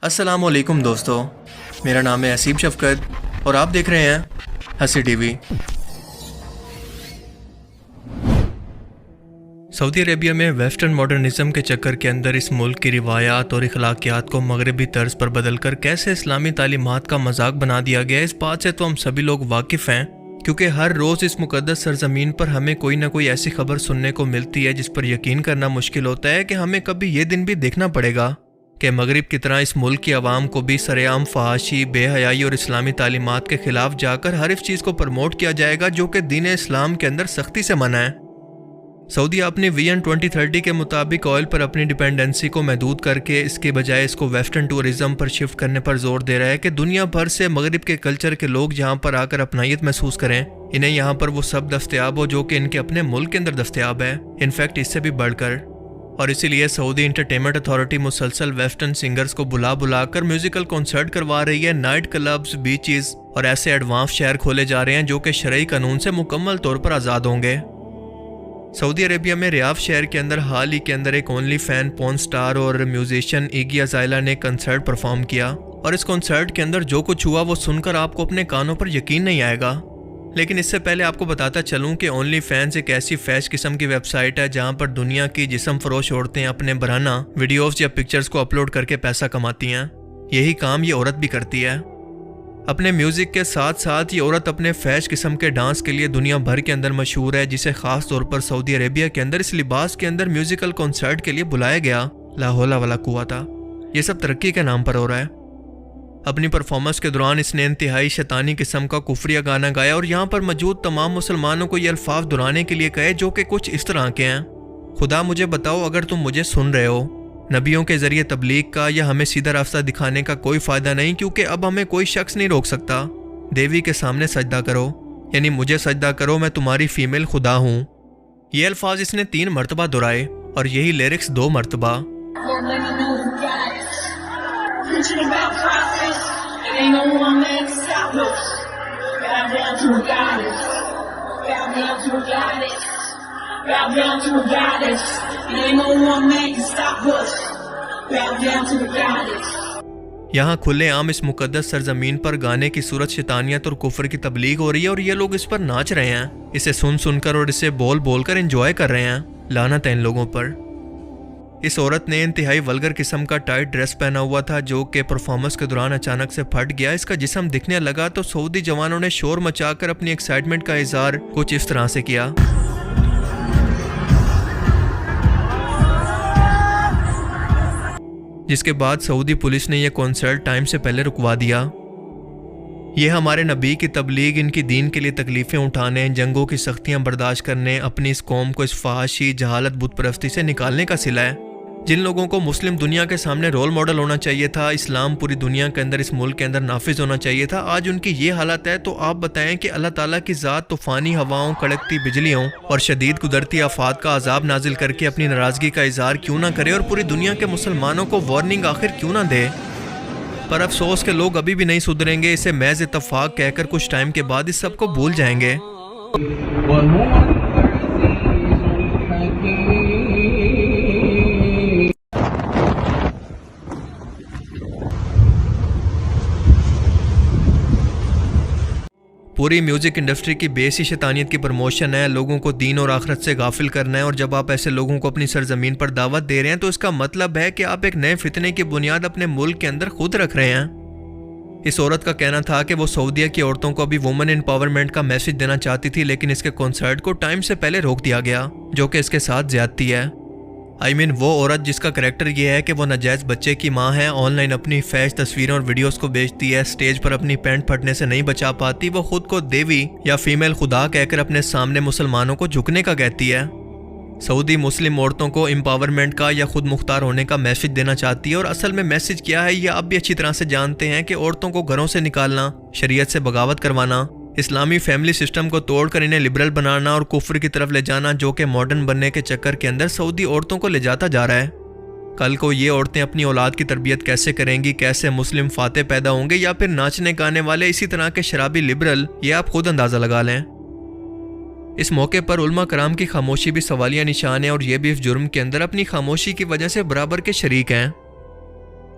अस्सलाम वालेकुम दोस्तों, मेरा नाम है असीम शफकत और आप देख रहे हैं हंसी टीवी। सऊदी अरेबिया में वेस्टर्न मॉडर्निज्म के चक्कर के अंदर इस मुल्क की रिवायात और अखलाकियात को मगरबी तर्ज पर बदलकर कैसे इस्लामी तालीमात का मजाक बना दिया गया, इस बात से तो हम सभी लोग वाकिफ़ हैं, क्योंकि हर रोज़ इस मुकद्दस सरजमीन पर हमें कोई ना कोई ऐसी खबर सुनने को मिलती है जिस पर यकीन करना मुश्किल होता है कि हमें कभी ये दिन भी देखना पड़ेगा कि मगरिब की तरह इस मुल्क की आवाम को भी सरेआम फहाशी, बेहयाई और इस्लामी तालीमात के खिलाफ जाकर हर इस चीज़ को प्रमोट किया जाएगा जो कि दीन इस्लाम के अंदर सख्ती से मना है। सऊदी अपनी विजन 2030 के मुताबिक ऑयल पर अपनी डिपेंडेंसी को महदूद करके इसके बजाय इसको वेस्टर्न टूरिज्म पर शिफ्ट करने पर जोर दे रहा है कि दुनिया भर से मगरिब के कल्चर के लोग यहाँ पर आकर अपनायत महसूस करें, इन्हें यहाँ पर वो सब दस्तयाब हो जो कि इनके अपने मुल्क के अंदर दस्तयाब है, इनफैक्ट इससे भी बढ़कर। और इसीलिए सऊदी इंटरटेनमेंट अथॉरिटी मुसलसल वेस्टर्न सिंगर्स को बुला कर म्यूजिकल कॉन्सर्ट करवा रही है, नाइट क्लब्स, बीचेस और ऐसे एडवांस शहर खोले जा रहे हैं जो कि शरई कानून से मुकम्मल तौर पर आज़ाद होंगे। सऊदी अरेबिया में रियाद शहर के अंदर हाल ही के अंदर एक ओनली फैन पॉर्न स्टार और म्यूजिशियन इगी अज़ाइला ने कंसर्ट परफॉर्म किया और इस कॉन्सर्ट के अंदर जो कुछ हुआ वो सुनकर आपको अपने कानों पर यकीन नहीं आएगा। लेकिन इससे पहले आपको बताता चलूं कि ओनली फैंस एक ऐसी फैश किस्म की वेबसाइट है जहां पर दुनिया की जिस्म फरोश औरतें अपने बराना वीडियोस या पिक्चर्स को अपलोड करके पैसा कमाती हैं। यही काम ये औरत भी करती है। अपने म्यूज़िक के साथ साथ ये औरत अपने फैश किस्म के डांस के लिए दुनिया भर के अंदर मशहूर है, जिसे ख़ास तौर पर सऊदी अरेबिया के अंदर इस लिबास के अंदर म्यूज़िकल कॉन्सर्ट के लिए बुलाया गया। ला हौला वला कुव्वता। ये सब तरक्की के नाम पर हो रहा है। अपनी परफॉर्मेंस के दौरान इसने इंतहाई शैतानी किस्म का कुफरिया गाना गाया और यहाँ पर मौजूद तमाम मुसलमानों को ये अल्फाज दोहराने के लिए कहे जो कि कुछ इस तरह के हैं। खुदा मुझे बताओ अगर तुम मुझे सुन रहे हो, नबियों के ज़रिए तबलीग का या हमें सीधा रास्ता दिखाने का कोई फ़ायदा नहीं, क्योंकि अब हमें कोई शख्स नहीं रोक सकता। देवी के सामने सजदा करो, यानी मुझे सजदा करो, मैं तुम्हारी फीमेल खुदा हूँ। ये अल्फाज इसने 3 मरतबा दोहराए और यही लिरिक्स 2 मरतबा। यहाँ खुले आम इस मुकद्दस सरजमीन पर गाने की सूरत शैतानियत और कुफर की तबलीग हो रही है और ये लोग इस पर नाच रहे हैं, इसे सुन सुनकर और इसे बोल बोल कर एंजॉय कर रहे हैं। लानत है इन लोगों पर। इस औरत ने इंतहाई वल्गर किस्म का टाइट ड्रेस पहना हुआ था जो कि परफॉर्मेंस के दौरान अचानक से फट गया। इसका जिस्म दिखने लगा तो सऊदी जवानों ने शोर मचाकर अपनी एक्साइटमेंट का इजहार कुछ इस तरह से किया। जिसके बाद सऊदी पुलिस ने यह कॉन्सर्ट टाइम से पहले रुकवा दिया। यह हमारे नबी की तबलीग, इनकी दीन के लिए तकलीफ़ें उठाने, जंगों की सख्तियां बर्दाश्त करने, अपनी इस कौम को इस फहाशी, जहालत, बुत परस्ती से निकालने का सिला है। जिन लोगों को मुस्लिम दुनिया के सामने रोल मॉडल होना चाहिए था, इस्लाम पूरी दुनिया के अंदर इस मुल्क के अंदर नाफिज होना चाहिए था, आज उनकी ये हालत है। तो आप बताएं कि अल्लाह ताला की ज़ात तूफ़ानी हवाओं, कड़कती बिजलियों और शदीद कुदरती आफात का अजाब नाजिल करके अपनी नाराज़गी का इजहार क्यों ना करे और पूरी दुनिया के मुसलमानों को वार्निंग आखिर क्यों ना दे। पर अफसोस के लोग अभी भी नहीं सुधरेंगे। इसे महज इत्तफाक कहकर कुछ टाइम के बाद इस सबको भूल जाएंगे। पूरी म्यूजिक इंडस्ट्री की बेस ही शैतानियत की प्रमोशन है, लोगों को दीन और आखिरत से गाफिल करना है। और जब आप ऐसे लोगों को अपनी सरजमीन पर दावत दे रहे हैं तो इसका मतलब है कि आप एक नए फितने की बुनियाद अपने मुल्क के अंदर खुद रख रहे हैं। इस औरत का कहना था कि वो सऊदीया की औरतों को अभी वुमेन एम्पावरमेंट का मैसेज देना चाहती थी, लेकिन इसके कॉन्सर्ट को टाइम से पहले रोक दिया गया, जो कि इसके साथ ज्यादती है। वो औरत जिसका करैक्टर ये है कि वो नाजायज़ बच्चे की माँ है, ऑनलाइन अपनी फैश तस्वीरों और वीडियोस को बेचती है, स्टेज पर अपनी पैंट फटने से नहीं बचा पाती, वो खुद को देवी या फीमेल खुदा कहकर अपने सामने मुसलमानों को झुकने का कहती है। सऊदी मुस्लिम औरतों को एम्पावरमेंट का या खुद मुख्तार होने का मैसेज देना चाहती है और असल में मैसेज क्या है ये आप भी अच्छी तरह से जानते हैं कि औरतों को घरों से निकालना, शरीयत से बगावत करवाना, इस्लामी फैमिली सिस्टम को तोड़कर इन्हें लिबरल बनाना और कुफ्र की तरफ ले जाना, जो कि मॉडर्न बनने के चक्कर के अंदर सऊदी औरतों को ले जाता जा रहा है। कल को ये औरतें अपनी औलाद की तरबियत कैसे करेंगी, कैसे मुस्लिम फाते पैदा होंगे या फिर नाचने गाने वाले इसी तरह के शराबी लिबरल, ये आप खुद अंदाज़ा लगा लें। इस मौके पर उलमा कराम की खामोशी भी सवालिया निशान है और ये भी इस जुर्म के अंदर अपनी खामोशी की वजह से बराबर के शरीक हैं।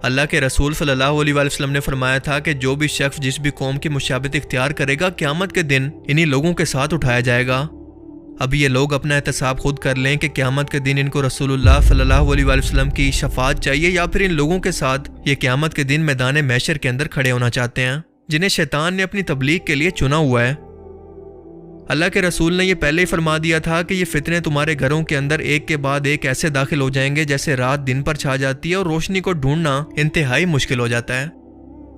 اللہ کے رسول صلی اللہ علیہ وآلہ وسلم نے فرمایا تھا کہ جو بھی شخص جس بھی قوم کی مشابہت اختیار کرے گا قیامت کے دن انہی لوگوں کے ساتھ اٹھایا جائے گا۔ اب یہ لوگ اپنا احتساب خود کر لیں کہ قیامت کے دن ان کو رسول اللہ صلی اللہ علیہ وآلہ وسلم کی شفاعت چاہیے یا پھر ان لوگوں کے ساتھ یہ قیامت کے دن میدان محشر کے اندر کھڑے ہونا چاہتے ہیں جنہیں شیطان نے اپنی تبلیغ کے لیے چنا ہوا ہے۔ اللہ کے رسول نے یہ پہلے ہی فرما دیا تھا کہ یہ فتنے تمہارے گھروں کے اندر ایک کے بعد ایک ایسے داخل ہو جائیں گے جیسے رات دن پر چھا جاتی ہے اور روشنی کو ڈھونڈنا انتہائی مشکل ہو جاتا ہے۔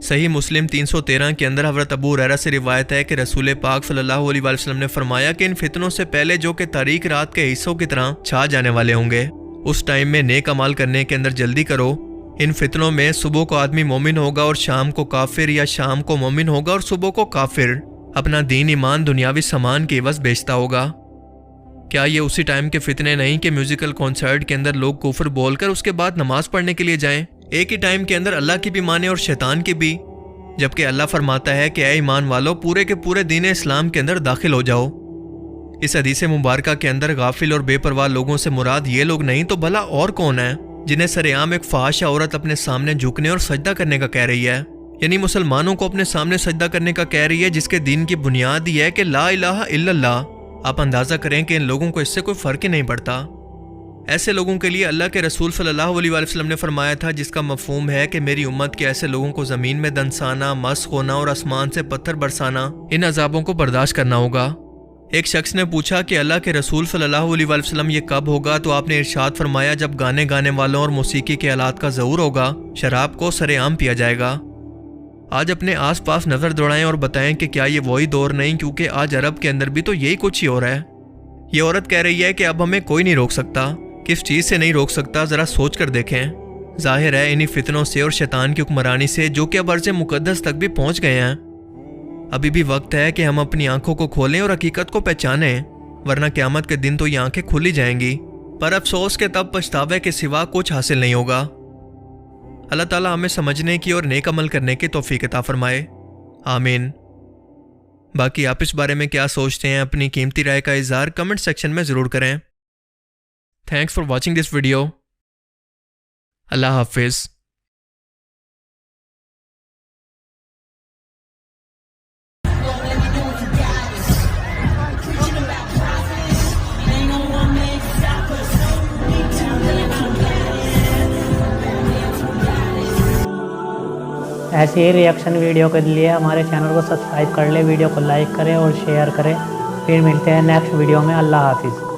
صحیح مسلم 313 کے اندر حضرت ابو ہریرہ سے روایت ہے کہ رسول پاک صلی اللہ علیہ وآلہ وسلم نے فرمایا کہ ان فتنوں سے پہلے جو کہ تاریک رات کے حصوں کی طرح چھا جانے والے ہوں گے، اس ٹائم میں نیک عمل کرنے کے اندر جلدی کرو۔ ان فتنوں میں صبح کو آدمی مومن ہوگا اور شام کو کافر، یا شام کو مومن ہوگا اور صبح کو کافر، اپنا دین ایمان دنیاوی سامان کے عوض بیچتا ہوگا۔ کیا یہ اسی ٹائم کے فتنے نہیں کہ میوزیکل کانسرٹ کے اندر لوگ کفر بول کر اس کے بعد نماز پڑھنے کے لیے جائیں، ایک ہی ٹائم کے اندر اللہ کی بھی مانیں اور شیطان کی بھی، جبکہ اللہ فرماتا ہے کہ اے ایمان والو پورے کے پورے دین اسلام کے اندر داخل ہو جاؤ۔ اس حدیث مبارکہ کے اندر غافل اور بے پرواہ لوگوں سے مراد یہ لوگ نہیں تو بھلا اور کون ہیں جنہیں سرعام ایک فحاشہ عورت اپنے سامنے جھکنے اور سجدہ کرنے کا کہہ رہی ہے، یعنی مسلمانوں کو اپنے سامنے سجدہ کرنے کا کہہ رہی ہے، جس کے دین کی بنیاد یہ ہے کہ لا الہ الا اللہ۔ آپ اندازہ کریں کہ ان لوگوں کو اس سے کوئی فرق ہی نہیں پڑتا۔ ایسے لوگوں کے لیے اللہ کے رسول صلی اللہ علیہ وآلہ وسلم نے فرمایا تھا، جس کا مفہوم ہے کہ میری امت کے ایسے لوگوں کو زمین میں دنسانا، مسخ ہونا اور آسمان سے پتھر برسانا، ان عذابوں کو برداشت کرنا ہوگا۔ ایک شخص نے پوچھا کہ اللہ کے رسول صلی اللہ علیہ وآلہ وسلم یہ کب ہوگا؟ تو آپ نے ارشاد فرمایا جب گانے گانے والوں اور موسیقی کے آلات کا ظہور ہوگا، شراب کو سرے عام پیا جائے گا۔ آج اپنے آس پاس نظر دوڑائیں اور بتائیں کہ کیا یہ وہی دور نہیں، کیونکہ آج عرب کے اندر بھی تو یہی کچھ ہی ہو رہا ہے۔ یہ عورت کہہ رہی ہے کہ اب ہمیں کوئی نہیں روک سکتا۔ کس چیز سے نہیں روک سکتا؟ ذرا سوچ کر دیکھیں۔ ظاہر ہے انہی فتنوں سے اور شیطان کی حکمرانی سے جو کہ اب ارض مقدس تک بھی پہنچ گئے ہیں۔ ابھی بھی وقت ہے کہ ہم اپنی آنکھوں کو کھولیں اور حقیقت کو پہچانیں، ورنہ قیامت کے دن تو یہ آنکھیں کھلی جائیں گی، پر افسوس کے تب پچھتاوے کے سوا کچھ حاصل نہیں ہوگا۔ اللہ تعالیٰ ہمیں سمجھنے کی اور نیک عمل کرنے کی توفیق عطا فرمائے، آمین۔ باقی آپ اس بارے میں کیا سوچتے ہیں؟ اپنی قیمتی رائے کا اظہار کمنٹ سیکشن میں ضرور کریں۔ Thanks for watching this video. Allah حافظ۔ ایسے ہی ریئیکشن ویڈیو کے لیے ہمارے چینل کو سبسکرائب کر لیں، ویڈیو کو لائک کریں اور شیئر کریں۔ پھر ملتے ہیں نیکسٹ ویڈیو میں۔ اللہ حافظ۔